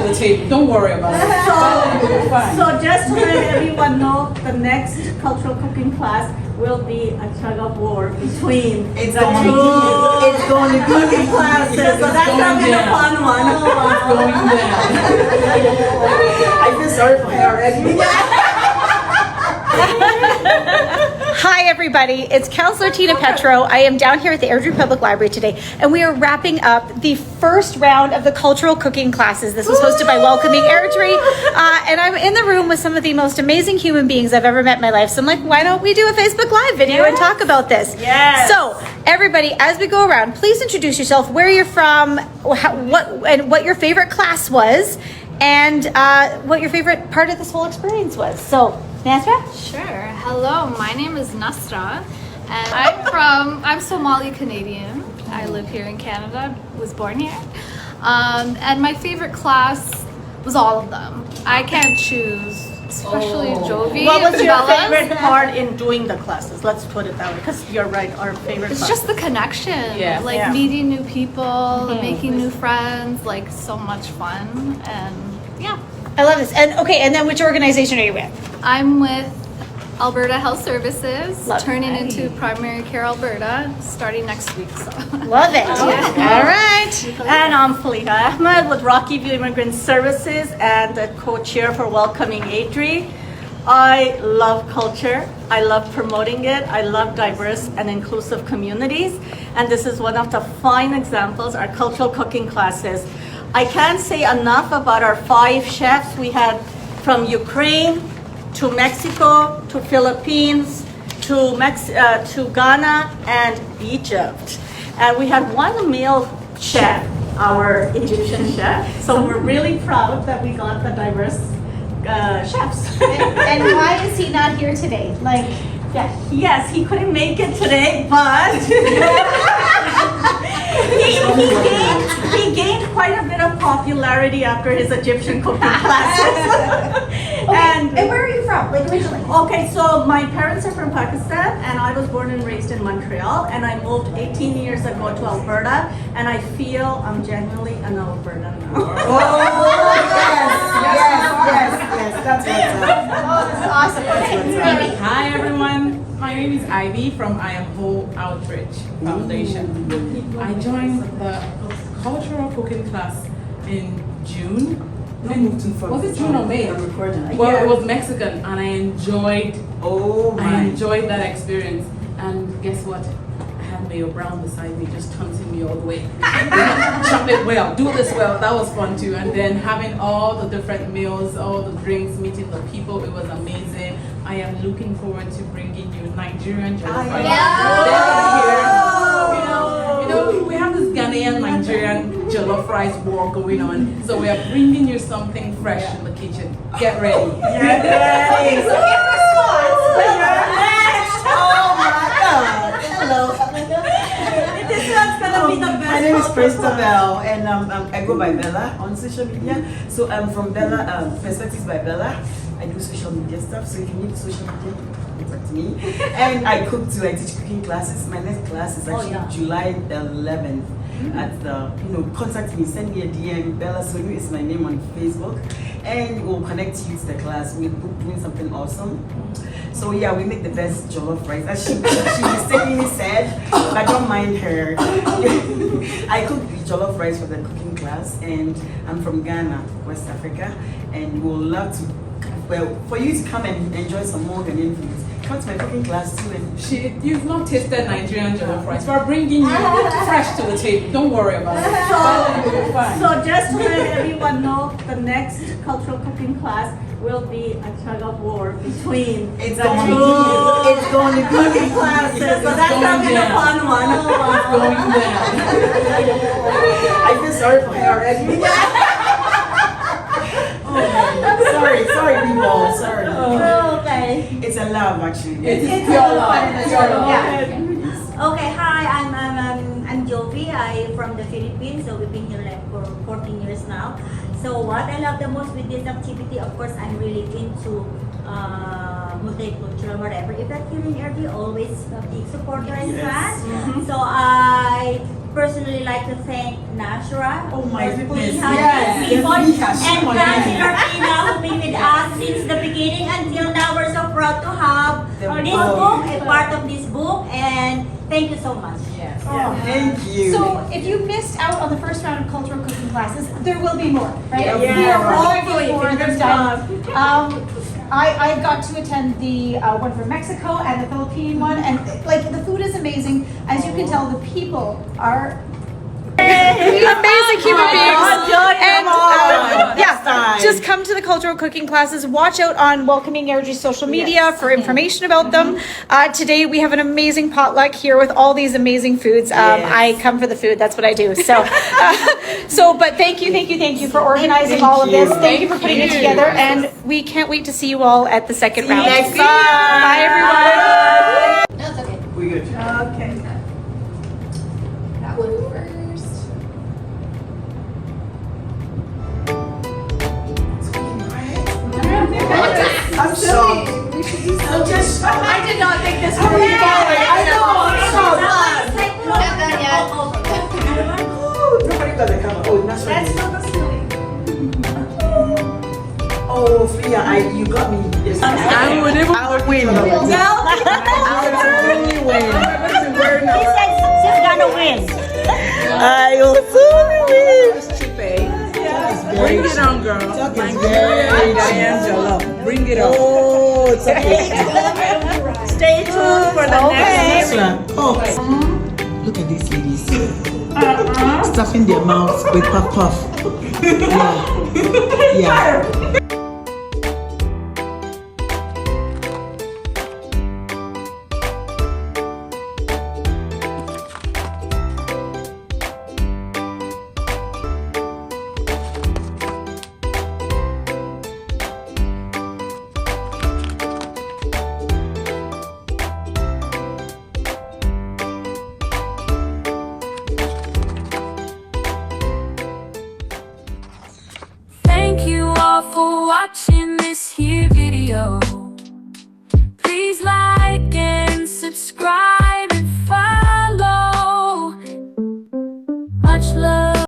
the table. Don't worry about it. So just to let everyone know, the next cultural cooking class will be a tug of war between It's the going to two be. It's going to be. cooking classes. So that's gonna be the fun one. It's going down. I feel sorry for her already. Hi everybody, it's Councillor Tina Petrow. I am down here at the Airdrie Public Library today, and we are wrapping up the first round of the cultural cooking classes. This was hosted by Welcoming Airdrie, and I'm in the room with some of the most amazing human beings I've ever met in my life. So I'm like, why don't we do a Facebook Live video and talk about this? Yes. So everybody, as we go around, please introduce yourself, where you're from, what your favorite class was, and what your favorite part of this whole experience was. So, Nasra? Sure. Hello, my name is Nasra, and I'm Somali Canadian. I live here in Canada, was born here. And my favorite class was all of them. I can't choose, especially Jovi. What was and your Bellas. favorite part in doing the classes? Let's put it that way, because you're right, our favorite It's part. just the connection, Yeah. like Yeah. meeting new people, making new friends, like so much fun, and yeah. I love this. And okay, and then which organization are you with? I'm with Alberta Health Services, Love turning that. into Primary Care Alberta, starting next week. So. Love it. All right. And I'm Fleeha Ahmed with Rocky View Immigrant Services and the co-chair for Welcoming Airdrie. I love culture. I love promoting it. I love diverse and inclusive communities. And this is one of the fine examples, our cultural cooking classes. I can't say enough about our 5 chefs. We had from Ukraine to Mexico to Philippines to Ghana and Egypt. And we had one male chef, our Egyptian chef. So we're really proud that we got the diverse chefs. And why is he not here today? Like, Yes, he couldn't make it today, but he gained quite a bit of popularity after his Egyptian cooking classes. and where are you from? Like originally? Okay, so my parents are from Pakistan, and I was born and raised in Montreal, and I moved 18 years ago to Alberta, and I feel I'm genuinely an Albertan now. Yes, that's what's up. Oh, this is awesome. Okay. Hi everyone, my name is Ivy from I Am Whole Outreach Foundation. I joined the cultural cooking class in June. Was it June or May? I'm recording. Well, it was Mexican, and I enjoyed that experience. And guess what? I had Mayo Brown beside me, just taunting me all the way. Chop it well, do this well. That was fun too. And then having all the different meals, all the drinks, meeting the people, it was amazing. I am looking forward to bringing you Nigerian jollof rice. You know, we have this Ghanaian Nigerian jollof rice war going on, so we are bringing you something fresh in the kitchen. Get ready. Get ready. So your response was Oh my God. Hello. This one's gonna be the best. My name is Christabel, and I go by Bella on social media. So I'm from Bella, Perspectives by Bella. I do social media stuff, so if you need social media, contact me. And I cook too. I teach cooking classes. My next class is actually July the 11th. At the, contact me, send me a DM. Bella Sonu is my name on Facebook, and we'll connect you to the class. We're doing something awesome. So yeah, we make the best jollof rice. As she mistakenly said, I don't mind her. I cook the jollof rice for the cooking class, and I'm from Ghana, West Africa, and we'll love to. Well, for you to come and enjoy some more Ghanaian foods, come to my cooking class too. And You've not tasted Nigerian jollof rice. We're bringing you fresh to the table. Don't worry about it. So just to let everyone know, the next cultural cooking class will be a tug of war between it's the going two to be cooking classes. So that's gonna be the fun one. It's going down. I feel sorry for her already. Sorry, people. Sorry. Okay. It's a love, actually. It's pure love. Pure love. Yeah. Okay, hi, I'm Jovi. I'm from the Philippines, so we've been here like for 14 years now. So what I love the most with this activity, of course, I'm really into multicultural, whatever. If that here in Airdrie, always a big supporter and fan. So I personally like to thank Nasra. Oh my goodness. Yes. people. Fleeha, And Councillor Tina who've been with us since the beginning until now. We're so proud to have this book, a part of this book, and thank you so much. Thank you. So if you missed out on the first round of cultural cooking classes, there will be more, right? Yeah. We are all Hopefully, looking forward to fingers them. I got to attend the one from Mexico and the Philippine one, and like the food is amazing. As you can tell, the people are amazing human beings. And yeah, just come to the cultural cooking classes. Watch out on Welcoming Airdrie's social media for information about them. Today we have an amazing potluck here with all these amazing foods. I come for the food. That's what I do. So, but thank you for organizing all of this. Thank you for putting it together, and we can't wait to see you all at the second round. Next time. Bye, everyone. No, it's okay. We good. Okay. That one first. I'm shocked. I'm just shocked. I did not think this How are you going? I know. I'm shocked. Not done yet. Nobody got the camera. Oh, Nasra. That's not the silly. Oh, Fleeha, you got me. Yes, I would win. He said she's gonna win. I will totally win. Bring it on, girl. Angela. Bring it on. Oh, it's okay. Stay tuned for the next. Oh, look at these ladies. Stuffing their mouths with puff puff. Yeah. Thank you all for watching this here video.